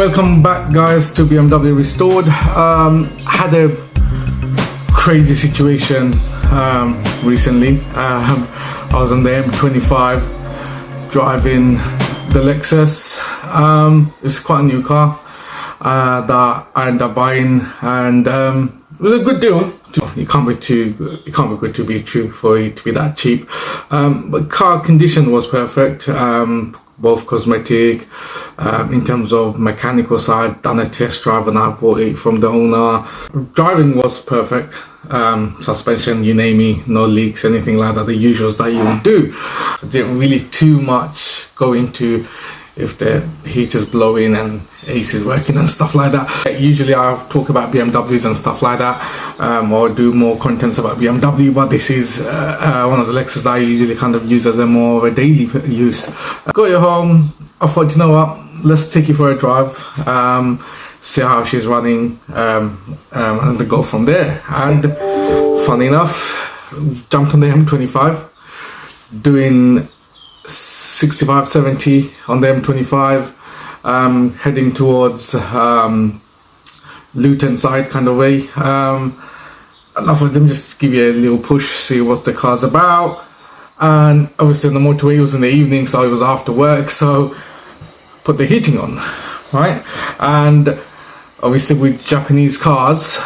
Welcome back, guys, to BMW Restored. Had a crazy situation recently. I was on the M25 driving the Lexus. It's quite a new car that I ended up buying, and it was a good deal. It can't be good to be true for it to be that cheap. But car condition was perfect. Both cosmetic, in terms of mechanical side, done a test drive and I bought it from the owner. Driving was perfect. Suspension, you name me, no leaks, anything like that, the usuals that you would do. So didn't really too much go into if the heater's blowing and AC is working and stuff like that. Usually I'll talk about BMWs and stuff like that, or do more contents about BMW, but this is one of the Lexus that I usually kind of use as a more of a daily use. Got it home, I thought, you know what, let's take you for a drive, see how she's running, and go from there. And funny enough, jumped on the M25, doing 65-70 on the M25, heading towards Luton side kind of way. And I thought, let me just give you a little push, see what the car's about. And obviously on the motorway, it was in the evening, so it was after work, so put the heating on, right? And obviously with Japanese cars,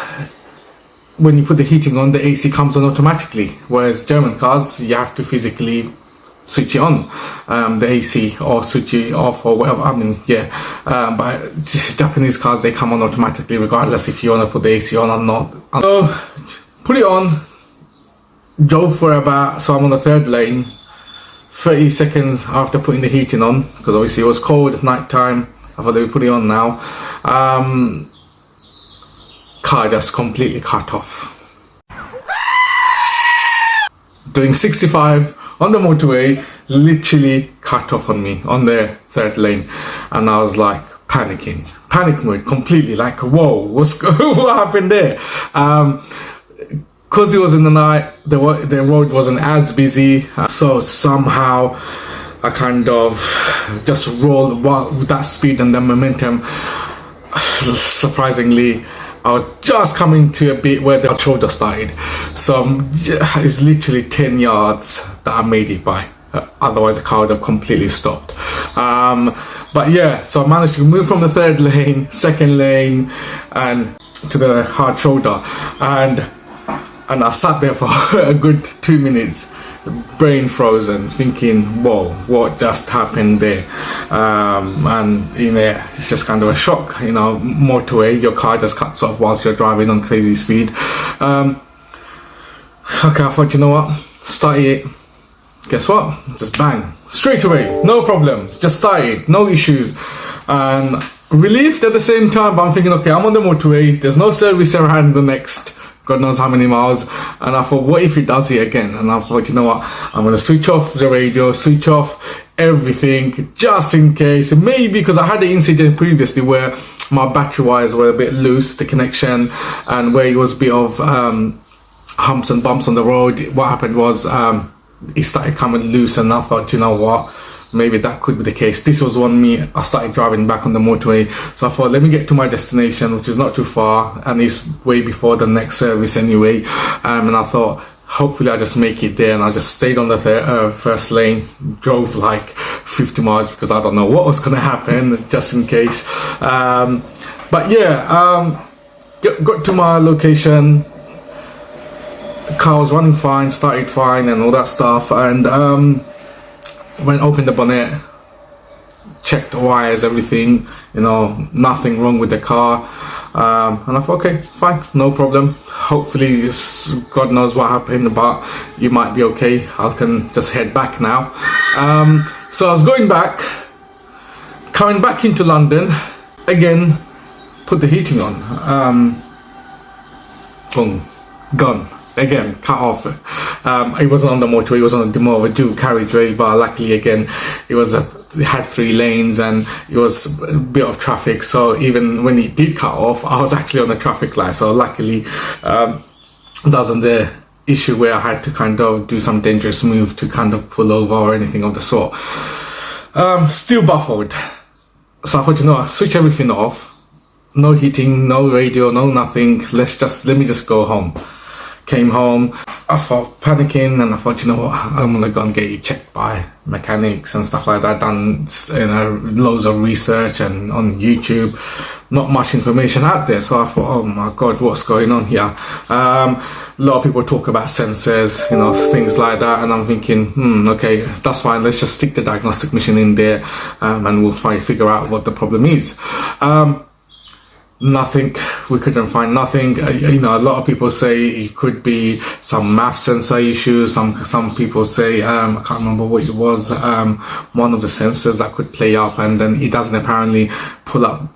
when you put the heating on, the AC comes on automatically, whereas German cars, you have to physically switch it on, the AC, or switch it off, or whatever. I mean, yeah, but Japanese cars, they come on automatically regardless if you want to put the AC on or not. So put it on, drove for about, so I'm on the third lane, 30 seconds after putting the heating on, because obviously it was cold at night time. I thought they would put it on now. Car just completely cut off. Doing 65 on the motorway, literally cut off on me on the third lane, and I was like panicking, panic mode completely, like, whoa, what happened there? Because it was in the night, the road wasn't as busy, so somehow I kind of just rolled with that speed and the momentum. Surprisingly, I was just coming to a bit where the shoulder started, so it's literally 10 yards that I made it by. Otherwise the car would have completely stopped. But yeah, so I managed to move from the third lane, second lane, and to the hard shoulder, and I sat there for a good 2 minutes, brain frozen, thinking, whoa, what just happened there? And you know, it's just kind of a shock, you know, motorway, your car just cuts off whilst you're driving on crazy speed. Okay, I thought, you know what, start it. Guess what, just bang, straight away, no problems, just started, no issues. And relieved at the same time, but I'm thinking, okay, I'm on the motorway, there's no service around the next God knows how many miles, and I thought, what if it does it again? And I thought, you know what, I'm going to switch off the radio, switch off everything, just in case. Maybe because I had the incident previously where my battery wires were a bit loose, the connection, and where it was a bit of humps and bumps on the road. What happened was it started coming loose, and I thought, you know what, maybe that could be the case. This was I started driving back on the motorway, so I thought, let me get to my destination, which is not too far, and it's way before the next service anyway. And I thought, hopefully I just make it there, and I just stayed on the first lane, drove like 50 miles because I don't know what was going to happen, just in case. But yeah, got to my location, car was running fine, started fine and all that stuff, and when opened the bonnet, checked the wires, everything, you know, nothing wrong with the car. And I thought, okay, fine, no problem. Hopefully, God knows what happened, but you might be okay. I can just head back now. So I was going back, coming back into London, again, put the heating on. Boom, gone. Again, cut off. It wasn't on the motorway, it was on more of a dual carriageway, but luckily again it had 3 lanes and it was a bit of traffic, so even when it did cut off, I was actually on a traffic light, so luckily that wasn't the issue where I had to kind of do some dangerous move to kind of pull over or anything of the sort. Still baffled. So I thought, you know, switch everything off. No heating, no radio, no nothing. Let me just go home. Came home, I thought panicking, and I thought, you know what, I'm gonna go and get it checked by mechanics and stuff like that. Done, you know, loads of research and on YouTube, not much information out there. So I thought, oh my god, what's going on here? A lot of people talk about sensors, you know, things like that, and I'm thinking, okay, that's fine. Let's just stick the diagnostic machine in there, and we'll figure out what the problem is. Nothing, we couldn't find nothing. You know, a lot of people say it could be some math sensor issue. Some people say, I can't remember what it was, one of the sensors that could play up, and then it doesn't apparently pull up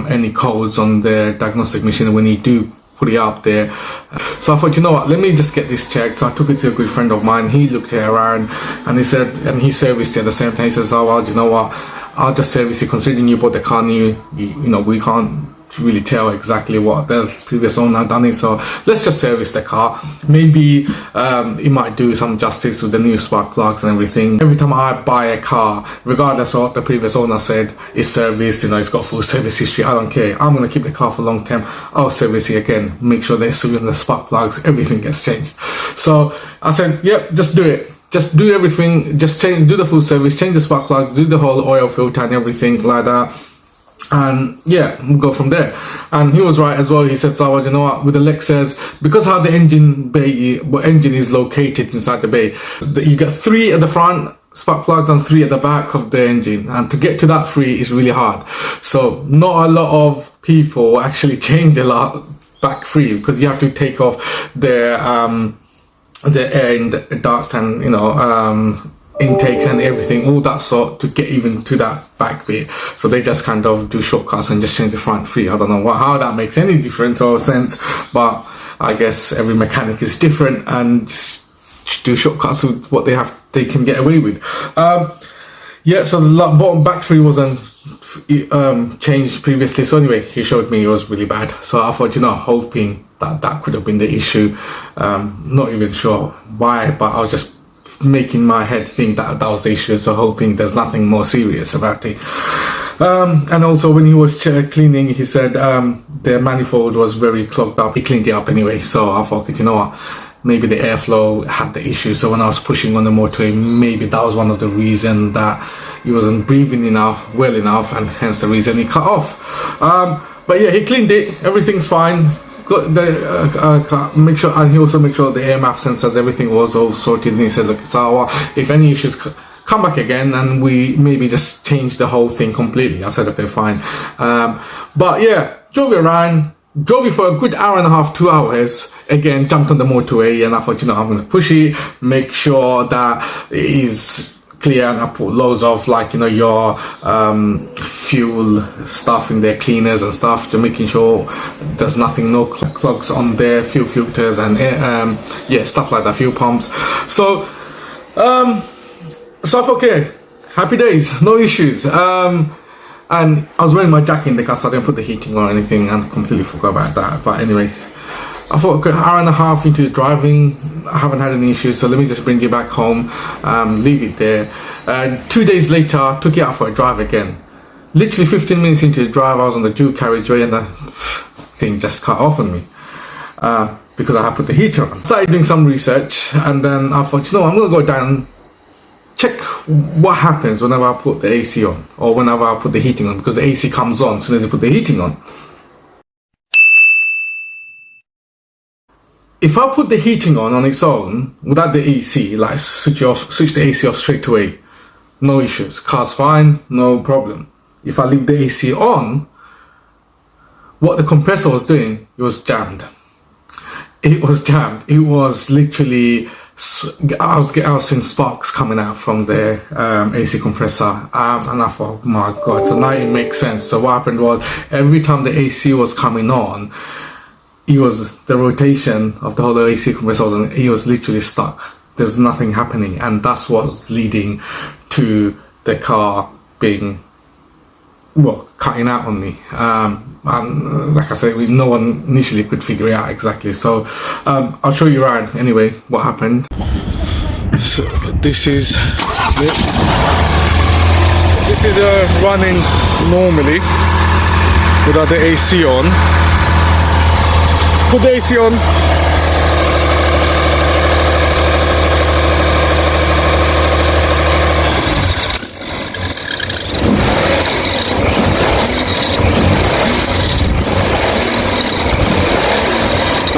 any codes on the diagnostic machine when you do put it up there. So I thought, you know what, let me just get this checked. So I took it to a good friend of mine. He looked it around, and he said, and he serviced it at the same time. He says, oh well, you know what, I'll just service it, considering you bought the car new. You know, we can't really tell exactly what the previous owner done it, so let's just service the car. Maybe it might do some justice with the new spark plugs and everything. Every time I buy a car, regardless of what the previous owner said, it's serviced, you know, it's got full service history, I don't care. I'm gonna keep the car for long term. I'll service it again, make sure they're serving the spark plugs, everything gets changed. So I said, yep, just do it. Just do everything, just do the full service, change the spark plugs, do the whole oil filter and everything like that. And yeah, we'll go from there. And he was right as well. He said, so you know what, with the Lexus, because how the engine is located inside the bay, you get 3 at the front spark plugs and 3 at the back of the engine, and to get to that 3 is really hard. So not a lot of people actually change the back 3, because you have to take off the air in the duct and, you know, intakes and everything, all that sort, to get even to that back bit. So they just kind of do shortcuts and just change the front 3. I don't know how that makes any difference or sense, but I guess every mechanic is different and just do shortcuts with what they can get away with. Yeah, so the bottom back 3 wasn't changed previously. So anyway, he showed me it was really bad. So I thought, you know, hoping that could have been the issue. Not even sure why, but I was just making my head think that was the issue, so hoping there's nothing more serious about it. And also when he was cleaning, he said the manifold was very clogged up. He cleaned it up anyway, so I thought, you know what, maybe the airflow had the issue. So when I was pushing on the motorway, maybe that was one of the reasons that he wasn't breathing well enough, and hence the reason he cut off. But yeah, he cleaned it, everything's fine. Got the make sure, and he also made sure the AMF sensors, everything was all sorted. And he said, look, so if any issues come back again, and we maybe just change the whole thing completely. I said, okay, fine. But yeah, drove it around, drove it for a good hour and a half, 2 hours. Again, jumped on the motorway, and I thought, you know, I'm gonna push it, make sure that it is clear, and I put loads of, like, you know, your fuel stuff in there, cleaners and stuff, to making sure there's nothing, no clogs on there, fuel filters and yeah, stuff like that, fuel pumps. So stuff okay, happy days, no issues. And I was wearing my jacket in the car, so I didn't put the heating on or anything, and completely forgot about that. But anyway, I thought, okay, hour and a half into the driving, I haven't had any issues, so let me just bring it back home, leave it there. 2 days later, I took it out for a drive again. Literally 15 minutes into the drive, I was on the dual carriageway, and the thing just cut off on me because I had put the heater on. Started doing some research, and then I thought, you know, I'm going to go down, check what happens whenever I put the AC on, or whenever I put the heating on, because the AC comes on as soon as you put the heating on. If I put the heating on its own, without the AC, like switch the AC off straight away, no issues, car's fine, no problem. If I leave the AC on, what the compressor was doing, it was jammed. It was jammed. It was literally, I was seeing sparks coming out from the AC compressor, and I thought, my God, so now it makes sense. So what happened was, every time the AC was coming on, it was the rotation of the whole AC compressor, and he was literally stuck. There's nothing happening, and that's what's leading to the car being, well, cutting out on me. And like I said, no one initially could figure it out exactly. So I'll show you around anyway what happened. So this is it. This is running normally without the AC on. Put the AC on.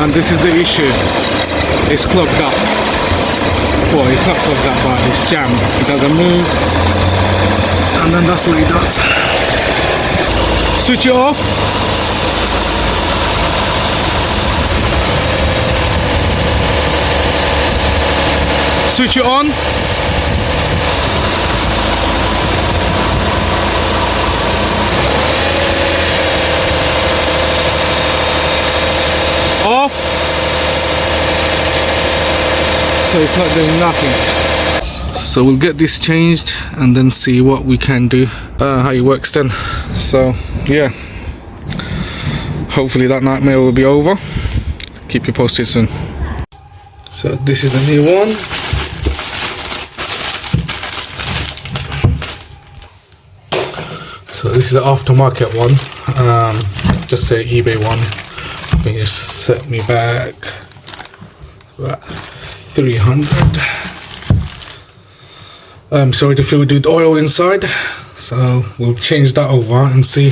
And this is the issue. It's clogged up. Well, it's not clogged up, but it's jammed. It doesn't move. And then that's what it does. Switch it off. Switch it on. Off. So it's not doing nothing. So we'll get this changed and then see what we can do, how it works then. So yeah, hopefully that nightmare will be over. Keep you posted soon. So this is the new one. So this is the aftermarket one, just the eBay one. I think it set me back about 300. Sorry, the fluid oil inside, so we'll change that over and see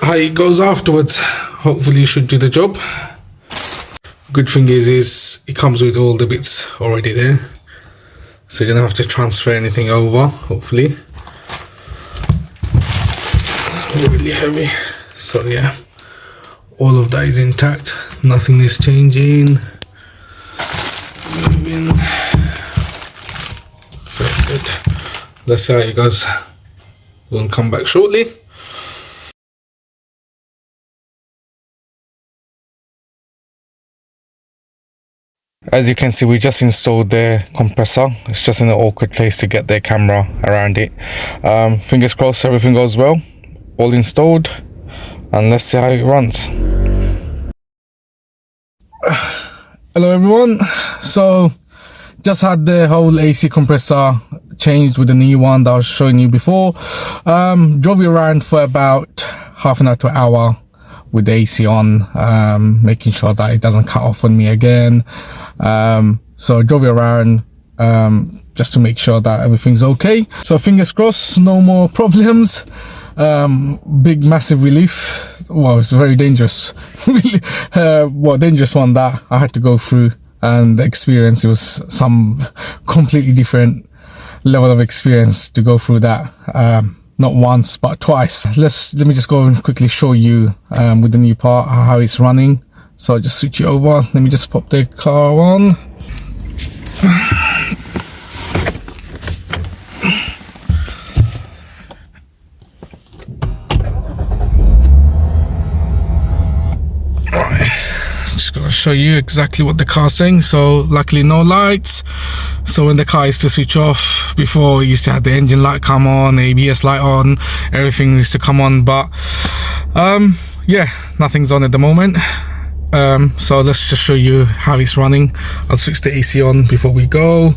how it goes afterwards. Hopefully it should do the job. Good thing is it comes with all the bits already there, so you don't have to transfer anything over, hopefully. Really heavy, so yeah, all of that is intact, nothing is changing. Moving. So good. Let's see how it goes. We'll come back shortly. As you can see, we just installed the compressor. It's just in an awkward place to get the camera around it. Fingers crossed everything goes well. All installed, and let's see how it runs. Hello everyone. So just had the whole AC compressor changed with the new one that I was showing you before. Drove it around for about half an hour to an hour with the AC on, making sure that it doesn't cut off on me again. So I drove it around just to make sure that everything's okay. So fingers crossed, no more problems. Big massive relief. Well, it's very dangerous. Really, dangerous one that I had to go through, and the experience, it was some completely different level of experience to go through that. Not once but twice. Let me just go and quickly show you with the new part how it's running. So I'll just switch it over. Let me just pop the car on. Just gonna show you exactly what the car's saying. So luckily no lights, so when the car is to switch off, before it used to have the engine light come on, ABS light on, everything used to come on, but yeah, nothing's on at the moment. So let's just show you how it's running. I'll switch the AC on before we go,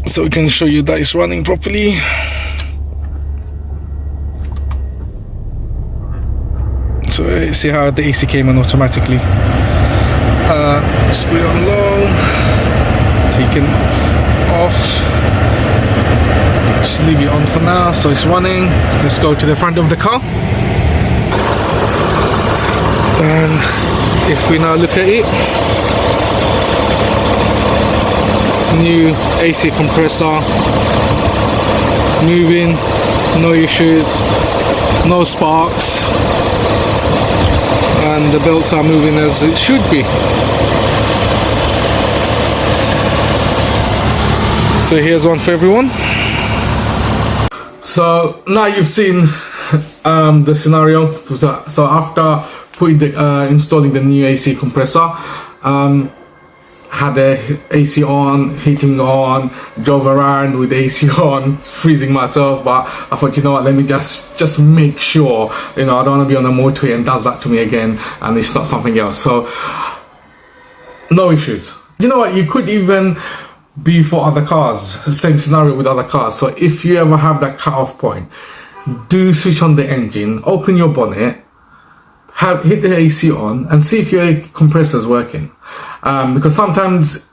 so we can show you that it's running properly. So see how the AC came on automatically. Just put it on low, so you can off. Just leave it on for now. So it's running. Let's go to the front of the car. And if we now look at it, new AC compressor, moving, no issues, no sparks, and the belts are moving as it should be. So here's one for everyone. So now you've seen the scenario. So after putting installing the new AC compressor, had the AC on, heating on, drove around with the AC on, freezing myself, but I thought, you know what, let me just make sure, you know, I don't want to be on the motorway and does that to me again and it's not something else. So no issues. You know what, you could even be for other cars. Same scenario with other cars. So if you ever have that cut-off point, do switch on the engine, open your bonnet, hit the AC on, and see if your compressor is working. Because sometimes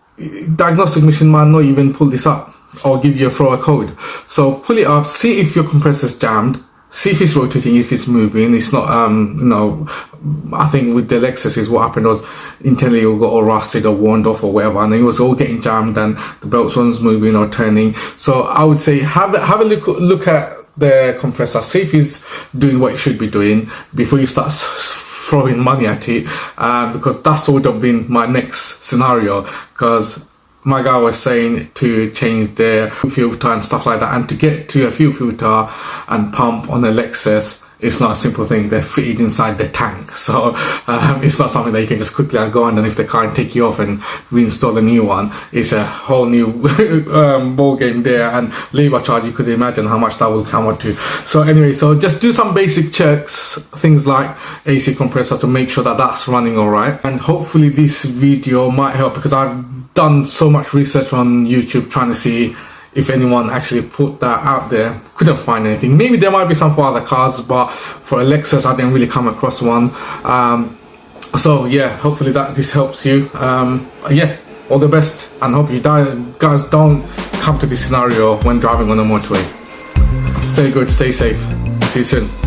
diagnostic machine might not even pull this up or give you a code. So pull it up, see if your compressor is jammed, see if it's rotating, if it's moving. It's not, I think with the Lexus is what happened was internally it got all rusted or worn off or whatever, and it was all getting jammed and the belts wasn't moving or turning. So I would say have a look at the compressor, see if it's doing what it should be doing before you start throwing money at it, because that's would have been my next scenario, because my guy was saying to change the fuel filter and stuff like that, and to get to a fuel filter and pump on a Lexus, it's not a simple thing. They're fitted inside the tank, so it's not something that you can just quickly go underneath the car and take you off and reinstall a new one. It's a whole new ball game there, and labor charge, you could imagine how much that will come out to. So anyway, so just do some basic checks, things like AC compressor, to make sure that that's running all right. And hopefully this video might help, because I've done so much research on YouTube trying to see if anyone actually put that out there. Couldn't find anything. Maybe there might be some for other cars, but for a Lexus I didn't really come across one. So yeah, hopefully this helps you. Yeah, all the best, and hope you guys don't come to this scenario when driving on the motorway. Stay good, stay safe. See you soon.